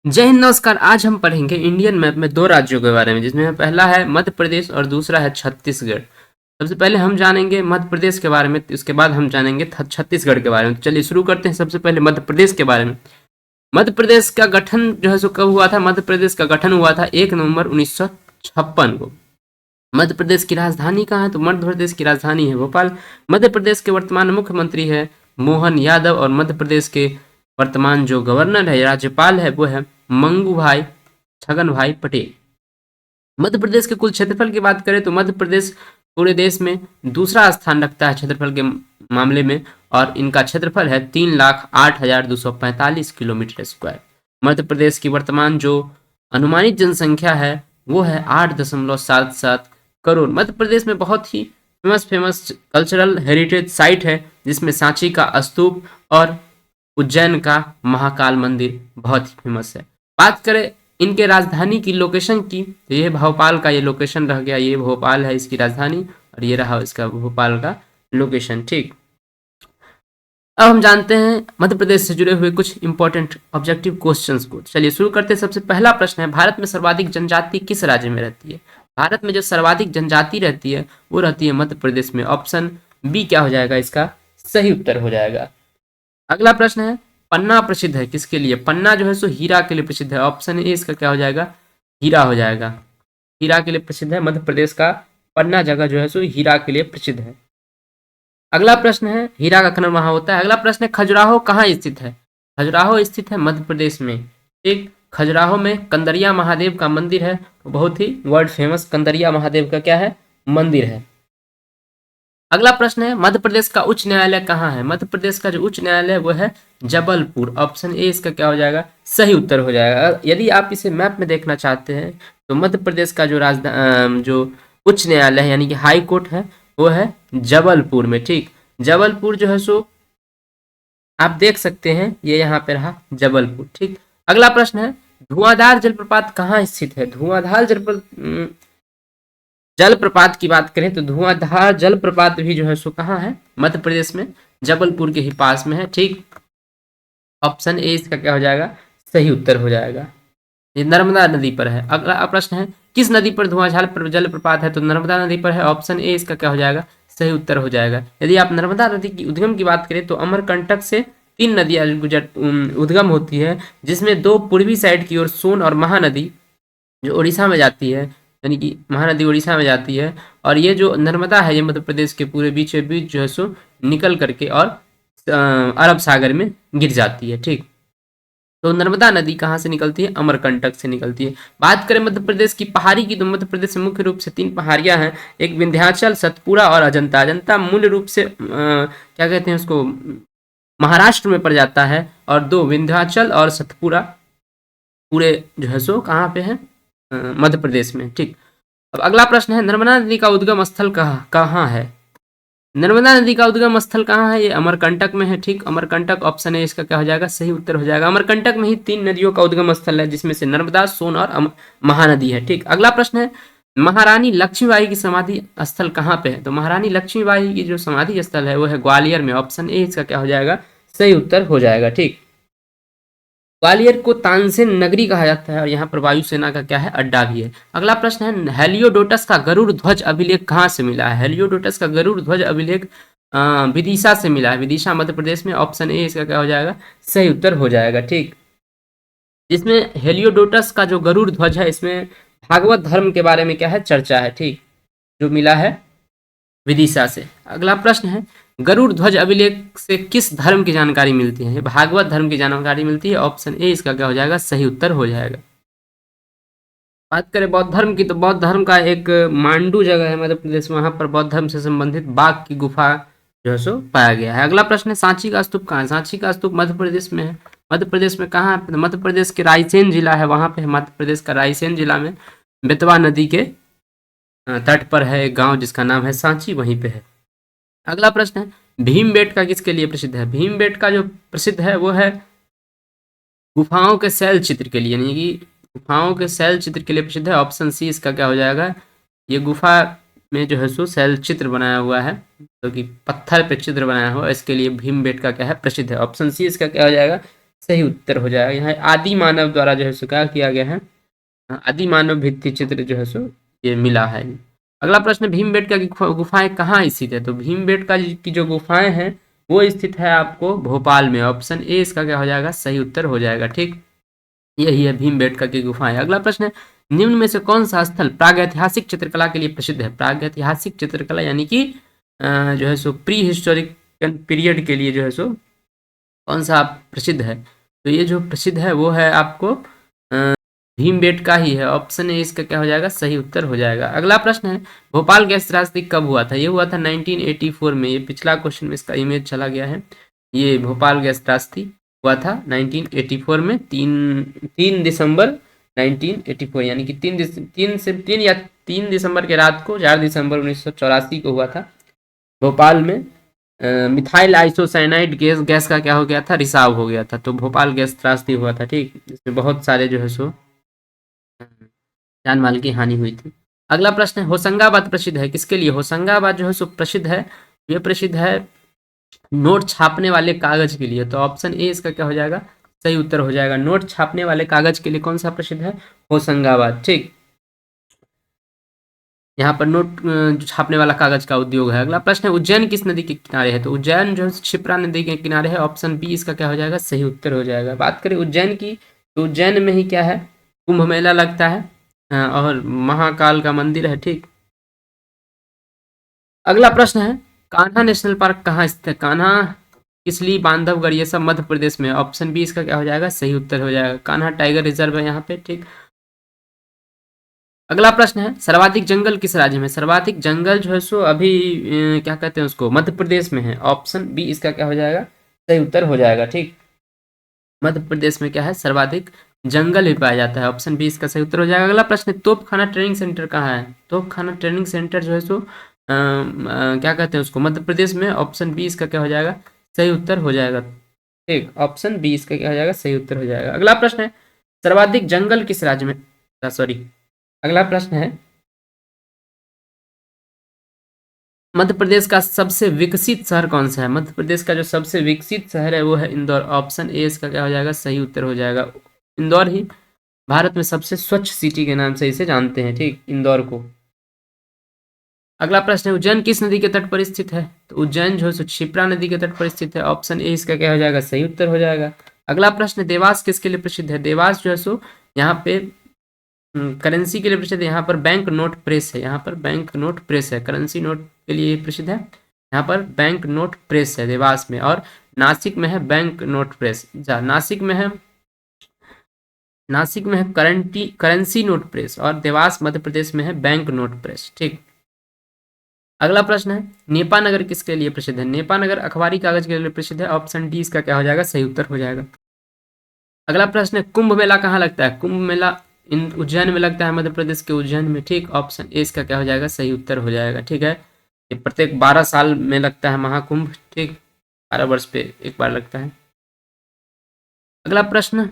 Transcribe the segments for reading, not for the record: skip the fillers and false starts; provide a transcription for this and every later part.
जय हिंद, नमस्कार। आज हम पढ़ेंगे इंडियन मैप में दो राज्यों के बारे में, जिसमें पहला है मध्य प्रदेश और दूसरा है छत्तीसगढ़। सबसे पहले हम जानेंगे मध्य प्रदेश के बारे में, उसके बाद हम जानेंगे छत्तीसगढ़ के बारे में। तो चलिए शुरू करते हैं सबसे पहले मध्य प्रदेश के बारे में। मध्य प्रदेश का गठन जो है सो कब हुआ था? मध्य प्रदेश का गठन हुआ था 1 नवंबर 1956 को। मध्य प्रदेश की राजधानी कहाँ है? तो मध्य प्रदेश की राजधानी है भोपाल। मध्य प्रदेश के वर्तमान मुख्यमंत्री है मोहन यादव, और मध्य प्रदेश के वर्तमान जो गवर्नर है, राज्यपाल है, वो है मंगू भाई छगन भाई पटेल। मध्य प्रदेश के कुल क्षेत्रफल की बात करें तो मध्य प्रदेश पूरे देश में दूसरा स्थान रखता है क्षेत्रफल के मामले में, और इनका क्षेत्रफल है 3,08,245 किलोमीटर स्क्वायर। मध्य प्रदेश की वर्तमान जो अनुमानित जनसंख्या है वो है 8.77 करोड़। मध्य प्रदेश में बहुत ही फेमस कल्चरल हेरिटेज साइट है, जिसमें सांची का स्तूप और उज्जैन का महाकाल मंदिर बहुत ही फेमस है। बात करें इनके राजधानी की लोकेशन की, तो ये भोपाल का ये लोकेशन रह गया। ये भोपाल है इसकी राजधानी, और ये रहा इसका भोपाल का लोकेशन। ठीक, अब हम जानते हैं मध्य प्रदेश से जुड़े हुए कुछ इंपॉर्टेंट ऑब्जेक्टिव क्वेश्चंस को। चलिए शुरू करते हैं। सबसे पहला प्रश्न है, भारत में सर्वाधिक जनजाति किस राज्य में रहती है? भारत में जो सर्वाधिक जनजाति रहती है वो रहती है मध्य प्रदेश में। ऑप्शन बी क्या हो जाएगा? इसका सही उत्तर हो जाएगा। अगला प्रश्न है, पन्ना प्रसिद्ध है किसके लिए? पन्ना जो है सो हीरा के लिए प्रसिद्ध है। ऑप्शन ए इसका क्या हो जाएगा? हीरा हो जाएगा। हीरा के लिए प्रसिद्ध है मध्य प्रदेश का पन्ना जगह जो है सो हीरा के लिए प्रसिद्ध है। अगला प्रश्न है, हीरा का खनन वहां होता है। अगला प्रश्न है, खजुराहो कहाँ स्थित है? खजुराहो स्थित है मध्य प्रदेश में। एक खजुराहो में कंदरिया महादेव का मंदिर है, बहुत ही वर्ल्ड फेमस कंदरिया महादेव का क्या है? मंदिर है। अगला प्रश्न है, मध्य प्रदेश का उच्च न्यायालय कहाँ है? मध्य प्रदेश का जो उच्च न्यायालय है वो है जबलपुर। ऑप्शन ए इसका क्या हो जाएगा? सही उत्तर हो जाएगा। यदि आप इसे मैप में देखना चाहते हैं तो मध्य प्रदेश का जो उच्च न्यायालय है यानी कि हाई कोर्ट है वो है जबलपुर में। ठीक, जबलपुर जो है सो आप देख सकते हैं, ये यहाँ पे रहा जबलपुर। ठीक, अगला प्रश्न है, धुआंधार जलप्रपात कहाँ स्थित है? धुआंधार जलप्रपात की बात करें तो धुआंधार जलप्रपात भी जो है सो कहाँ है? मध्य प्रदेश में, जबलपुर के ही पास में है। ठीक, ऑप्शन ए इसका क्या हो जाएगा? सही उत्तर हो जाएगा। ये नर्मदा नदी पर है। अगला प्रश्न है, किस नदी पर धुआंधार जलप्रपात है? तो नर्मदा नदी पर है। ऑप्शन ए इसका क्या हो जाएगा? सही उत्तर हो जाएगा। यदि आप नर्मदा नदी की उद्गम की बात करें तो अमरकंटक से 3 नदियां उद्गम होती है, जिसमें 2 पूर्वी साइड की ओर सोन और महानदी जो उड़ीसा में जाती है, यानी कि महानदी उड़ीसा में जाती है, और ये जो नर्मदा है ये मध्य प्रदेश के पूरे बीचों बीच जो है सो निकल करके और अरब सागर में गिर जाती है। ठीक, तो नर्मदा नदी कहाँ से निकलती है? अमरकंटक से निकलती है। बात करें मध्य प्रदेश की पहाड़ी की, तो मध्य प्रदेश में मुख्य रूप से 3 पहाड़ियां हैं, एक विंध्याचल, सतपुड़ा और अजंता। अजंता मूल रूप से क्या कहते हैं उसको, महाराष्ट्र में पड़ जाता है, और 2 विंध्याचल और सतपुड़ा पूरे जो है सो कहाँ पे है? मध्य प्रदेश में। ठीक, अब अगला प्रश्न है, नर्मदा नदी का उद्गम स्थल कहाँ है? नर्मदा नदी का उद्गम स्थल कहाँ है? ये अमरकंटक में है। ठीक, अमरकंटक ऑप्शन है इसका क्या हो जाएगा? सही उत्तर हो जाएगा। अमरकंटक में ही 3 नदियों का उद्गम स्थल है, जिसमें से नर्मदा, सोन और महानदी है। ठीक, अगला प्रश्न है, महारानी लक्ष्मीबाई की समाधि स्थल कहाँ पे है? तो महारानी लक्ष्मीबाई की जो समाधि स्थल है वो है ग्वालियर में। ऑप्शन ए इसका क्या हो जाएगा? सही उत्तर हो जाएगा। ठीक, ग्वालियर को तानसेन नगरी कहा जाता है, और यहाँ पर वायुसेना का क्या है? अड्डा भी है। अगला प्रश्न है, हेलियोडोटस का गरुड़ ध्वज अभिलेख कहाँ से मिला है? हेलियोडोटस का गरुड़ ध्वज अभिलेख विदिशा से मिला है। विदिशा मध्य प्रदेश में। ऑप्शन ए इसका क्या हो जाएगा? सही उत्तर हो जाएगा। ठीक, जिसमें हेलियोडोटस का जो गरुड़ ध्वज है इसमें भागवत धर्म के बारे में क्या है? चर्चा है। ठीक, जो मिला है विदिशा से। अगला प्रश्न है, गरुड़ ध्वज अभिलेख से किस धर्म की जानकारी मिलती है? भागवत धर्म की जानकारी मिलती है। ऑप्शन ए इसका क्या हो जाएगा? सही उत्तर हो जाएगा। बात करें बौद्ध धर्म की, तो बौद्ध धर्म का एक मांडू जगह है मध्य प्रदेश में, वहां पर बौद्ध धर्म से संबंधित बाघ की गुफा जो है सो पाया गया है। अगला प्रश्न है, सांची का स्तूप कहाँ है? सांची का स्तूप मध्य प्रदेश में है। मध्य प्रदेश में कहाँ है? मध्य प्रदेश के रायसेन जिला है, वहां पे है। मध्य प्रदेश का रायसेन जिला में बेतवा नदी के तट पर है एक गांव जिसका नाम है सांची, वहीं पे है। अगला प्रश्न है, भीमबेटका किसके लिए प्रसिद्ध है? भीमबेटका जो प्रसिद्ध है वो है गुफाओं के शैल चित्र के लिए, यानी कि गुफाओं के शैल चित्र के लिए प्रसिद्ध है। ऑप्शन सी इसका क्या हो जाएगा? ये गुफा में जो है सो शैल चित्र बनाया हुआ है, तो कि पत्थर पे चित्र बनाया हुआ, इसके लिए भीमबेटका क्या है? प्रसिद्ध है। ऑप्शन सी इसका क्या हो जाएगा? सही उत्तर हो जाएगा। यहाँ आदि मानव द्वारा जो है सो क्या किया गया है, आदि मानव भित्ति चित्र जो है सो ये मिला है। अगला प्रश्न, भीमबेटका की गुफाएं कहाँ स्थित है? तो भीमबेटका की जो गुफाएं हैं वो स्थित है आपको भोपाल में। ऑप्शन ए इसका क्या हो जाएगा, सही उत्तर हो जाएगा। ठीक, यही है भीमबेटका की गुफाएं। अगला प्रश्न है, निम्न में से कौन सा स्थल प्रागैतिहासिक चित्रकला के लिए प्रसिद्ध है? प्रागैतिहासिक चित्रकला यानी कि जो है सो प्री हिस्टोरिकल पीरियड के लिए जो है सो कौन सा प्रसिद्ध है? तो ये जो प्रसिद्ध है वो है आपको भीमबेटका ही है। ऑप्शन ए इसका क्या हो जाएगा, सही उत्तर हो जाएगा। अगला प्रश्न है, भोपाल गैस त्रासदी कब हुआ था? ये हुआ था 1984 में। ये पिछला क्वेश्चन में इसका इमेज चला गया है। ये भोपाल गैस त्रासदी हुआ था 1984 में, 3 दिसंबर 1984, यानी कि 3 दिसंबर के रात को 4 दिसंबर 1984 को हुआ था भोपाल में। मिथाइल आइसोसाइनाइड गैस का क्या हो गया था, रिसाव हो गया था। तो भोपाल गैस त्रासदी हुआ था। ठीक, इसमें बहुत सारे जो है सो जान माल की हानि हुई थी। अगला प्रश्न है, होशंगाबाद प्रसिद्ध है किसके लिए? होशंगाबाद जो है सो प्रसिद्ध है, ये प्रसिद्ध है नोट छापने वाले कागज के लिए। तो ऑप्शन ए इसका क्या हो जाएगा, सही उत्तर हो जाएगा। नोट छापने वाले कागज के लिए कौन सा प्रसिद्ध है? होशंगाबाद। ठीक, यहाँ पर नोट जो छापने वाला कागज का उद्योग है। अगला प्रश्न है, उज्जैन किस नदी के किनारे है? तो उज्जैन जो है क्षिप्रा नदी के किनारे है। ऑप्शन बी इसका क्या हो जाएगा, सही उत्तर हो जाएगा। बात करें उज्जैन की, तो उज्जैन में ही क्या है, कुंभ मेला लगता है और महाकाल का मंदिर है। ठीक, अगला प्रश्न है, कान्हा नेशनल पार्क कहाँ स्थित है? कान्हा, किसली, बांधवगढ़, ये सब मध्य प्रदेश में है। ऑप्शन बी इसका क्या हो जाएगा, सही उत्तर हो जाएगा। कान्हा टाइगर रिजर्व है यहाँ पे। ठीक, अगला प्रश्न है, सर्वाधिक जंगल किस राज्य में? सर्वाधिक जंगल जो है सो अभी क्या कहते हैं उसको, मध्य प्रदेश में है। ऑप्शन बी इसका क्या हो जाएगा, सही उत्तर हो जाएगा। ठीक, मध्य प्रदेश में क्या है, सर्वाधिक जंगल भी पाया जाता है। ऑप्शन बी इसका सही उत्तर हो जाएगा। अगला प्रश्न है, तोपखाना ट्रेनिंग सेंटर कहाँ है? तोपखाना ट्रेनिंग सेंटर जो है सो क्या कहते हैं उसको, मध्य प्रदेश में। ऑप्शन बी इसका क्या हो जाएगा, सही उत्तर हो जाएगा। ठीक, ऑप्शन बी इसका क्या हो जाएगा, सही उत्तर हो जाएगा। अगला प्रश्न है, सर्वाधिक जंगल किस राज्य में, सॉरी, अगला प्रश्न है, मध्य प्रदेश का सबसे विकसित शहर कौन सा है? मध्य प्रदेश का जो सबसे विकसित शहर है वो है इंदौर। ऑप्शन ए इसका क्या हो जाएगा, सही उत्तर हो जाएगा। इंदौर ही भारत में सबसे स्वच्छ सिटी के नाम से इसे जानते हैं। ठीक, इंदौर को। अगला प्रश्न है, उज्जैन किस नदी के तट पर स्थित है? तो उज्जैन जो है सो क्षिप्रा नदी के तट पर स्थित है। ऑप्शन ए इसका क्या हो जाएगा, सही उत्तर हो जाएगा। अगला प्रश्न, देवास किसके लिए प्रसिद्ध है? देवास जो है सो यहाँ पे करेंसी के लिए प्रसिद्ध है। यहाँ पर बैंक नोट प्रेस है, यहाँ पर बैंक नोट प्रेस है, करेंसी नोट के लिए प्रसिद्ध है। यहाँ पर बैंक नोट प्रेस है देवास में। और नासिक में है बैंक नोट प्रेस, नासिक में है करेंसी नोट प्रेस, और देवास मध्य प्रदेश में है बैंक नोट प्रेस। ठीक, अगला प्रश्न है, नेपानगर किसके लिए प्रसिद्ध है? नेपानगर अखबारी कागज के लिए प्रसिद्ध है। ऑप्शन डी इसका क्या हो जाएगा, सही उत्तर हो जाएगा। अगला प्रश्न है, कुंभ मेला कहाँ लगता है? कुंभ मेला उज्जैन में लगता है, मध्य प्रदेश के उज्जैन में। ठीक, ऑप्शन ए इसका क्या हो जाएगा, सही उत्तर हो जाएगा। ठीक है, ये प्रत्येक 12 साल में लगता है महाकुंभ। ठीक, 12 वर्ष पे एक बार लगता है। अगला प्रश्न,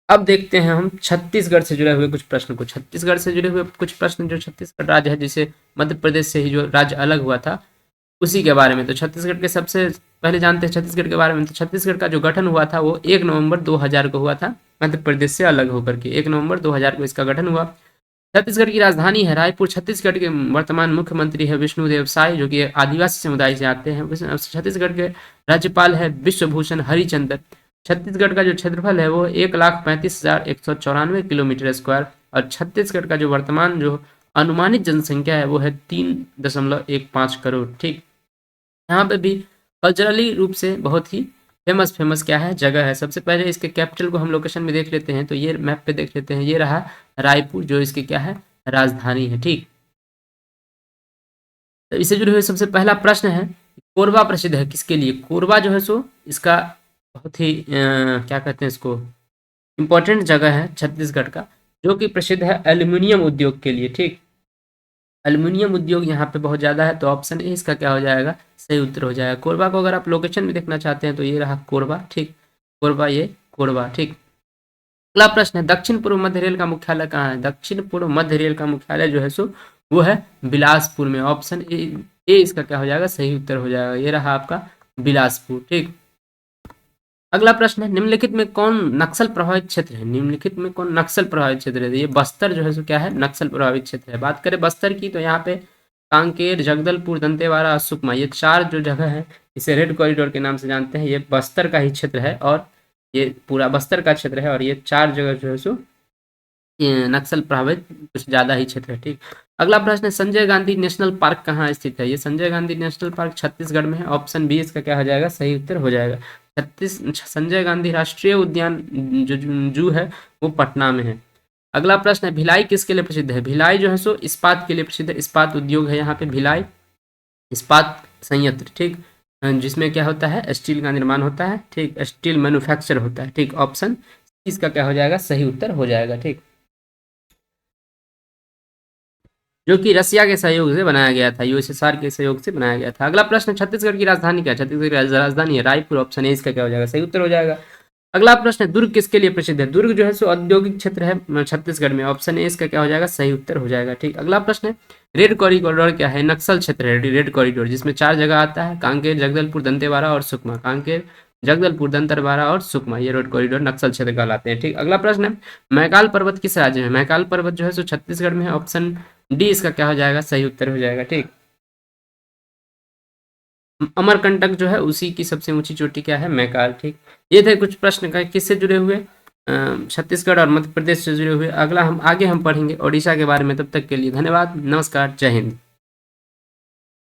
अब देखते हैं हम छत्तीसगढ़ से जुड़े हुए कुछ प्रश्न को। छत्तीसगढ़ से जुड़े हुए कुछ प्रश्न, जो छत्तीसगढ़ राज्य है जिसे मध्य प्रदेश से ही जो राज्य अलग हुआ था उसी के बारे में। तो छत्तीसगढ़ के सबसे पहले जानते हैं छत्तीसगढ़ के बारे में। तो छत्तीसगढ़ का जो गठन हुआ था वो 1 नवंबर 2000 को हुआ था, मध्य प्रदेश से अलग होकर के। 1 नवंबर 2000 को इसका गठन हुआ। छत्तीसगढ़ की राजधानी है रायपुर। छत्तीसगढ़ के वर्तमान मुख्यमंत्री है विष्णुदेव साय, जो कि आदिवासी समुदाय से आते हैं। छत्तीसगढ़ के राज्यपाल है विश्वभूषण हरिचंदन। छत्तीसगढ़ का जो क्षेत्रफल है वो 1,35,194 किलोमीटर स्क्वायर, और छत्तीसगढ़ का जो वर्तमान जो अनुमानित जनसंख्या है वो है 3.15 करोड़। ठीक, यहाँ पे भी कल्चरली रूप से बहुत ही फेमस क्या है, जगह है। सबसे पहले इसके कैपिटल को हम लोकेशन में देख लेते हैं। तो ये मैप पे देख लेते हैं, ये रहा रायपुर, जो इसकी क्या है, राजधानी है। ठीक, तो इससे जुड़े हुए सबसे पहला प्रश्न है, कोरबा प्रसिद्ध है किसके लिए? कोरबा जो है सो इसका बहुत ही क्या कहते हैं इसको, इम्पोर्टेंट जगह है छत्तीसगढ़ का, जो कि प्रसिद्ध है एल्यूमिनियम उद्योग के लिए। ठीक, एल्यूमिनियम उद्योग यहाँ पे बहुत ज़्यादा है। तो ऑप्शन ए इसका क्या हो जाएगा, सही उत्तर हो जाएगा। कोरबा को अगर आप लोकेशन में देखना चाहते हैं तो ये रहा कोरबा। ठीक, कोरबा, ये कोरबा। ठीक, अगला प्रश्न है, दक्षिण पूर्व मध्य रेल का मुख्यालय कहाँ है? दक्षिण पूर्व मध्य रेल का मुख्यालय जो है सो वो है बिलासपुर में। ऑप्शन ए इसका क्या हो जाएगा, सही उत्तर हो जाएगा। ये रहा आपका बिलासपुर। ठीक, अगला प्रश्न है, निम्नलिखित में कौन नक्सल प्रभावित क्षेत्र है? निम्नलिखित में कौन नक्सल प्रभावित क्षेत्र है? ये बस्तर जो है सो क्या है, नक्सल प्रभावित क्षेत्र है। बात करें बस्तर की तो यहाँ पे कांकेर, जगदलपुर, दंतेवाड़ा और सुकमा, ये 4 जो जगह है इसे रेड कॉरिडोर के नाम से जानते हैं। ये बस्तर का ही क्षेत्र है और ये पूरा बस्तर का क्षेत्र है और ये 4 जगह जो है सो ये नक्सल प्रभावित कुछ ज़्यादा ही क्षेत्र है। ठीक, अगला प्रश्न है, संजय गांधी नेशनल पार्क कहाँ स्थित है? ये संजय गांधी नेशनल पार्क छत्तीसगढ़ में है। ऑप्शन बी इसका क्या हो जाएगा, सही उत्तर हो जाएगा। संजय गांधी राष्ट्रीय उद्यान जो जू है वो पटना में है। अगला प्रश्न है, भिलाई किसके लिए प्रसिद्ध है? भिलाई जो है सो इस्पात के लिए प्रसिद्ध है। इस्पात उद्योग है यहाँ पे भिलाई इस्पात संयंत्र। ठीक, जिसमें क्या होता है, स्टील का निर्माण होता है। ठीक, स्टील मैन्युफैक्चर होता है। ठीक, ऑप्शन इसका क्या हो जाएगा, सही उत्तर हो जाएगा। ठीक, जो कि रसिया के सहयोग से बनाया गया था, यूएसएसआर के सहयोग से बनाया गया था। अगला प्रश्न, छत्तीसगढ़ की राजधानी क्या है? छत्तीसगढ़ की राजधानी है रायपुर। ऑप्शन ए इसका क्या हो जाएगा, सही उत्तर हो जाएगा। अगला प्रश्न है, दुर्ग किसके लिए प्रसिद्ध है? दुर्ग जो है सो औद्योगिक क्षेत्र है छत्तीसगढ़ में। ऑप्शन ए इसका क्या हो जाएगा, सही उत्तर हो जाएगा। ठीक, अगला प्रश्न है, रेड कॉरिडोर क्या है? नक्सल क्षेत्र है रेड कॉरिडोर, जिसमें 4 जगह आता है, कांकेर, जगदलपुर, दंतेवाड़ा और सुकमा। कांकेर, जगदलपुर, दंतेवाड़ा और सुकमा, ये रोड कॉरिडोर नक्सल क्षेत्र कहलाते हैं। ठीक, अगला प्रश्न है, मैकाल पर्वत किस राज्य में? मैकाल पर्वत जो है सो छत्तीसगढ़ में है। ऑप्शन डी इसका क्या हो जाएगा, सही उत्तर हो जाएगा। ठीक, अमरकंटक जो है उसी की सबसे ऊंची चोटी क्या है, मैकाल। ठीक, ये थे कुछ प्रश्न का किससे जुड़े हुए, छत्तीसगढ़ और मध्य प्रदेश से जुड़े हुए। अगला हम आगे हम पढ़ेंगे ओडिशा के बारे में। तब तक के लिए धन्यवाद, नमस्कार, जय हिंद।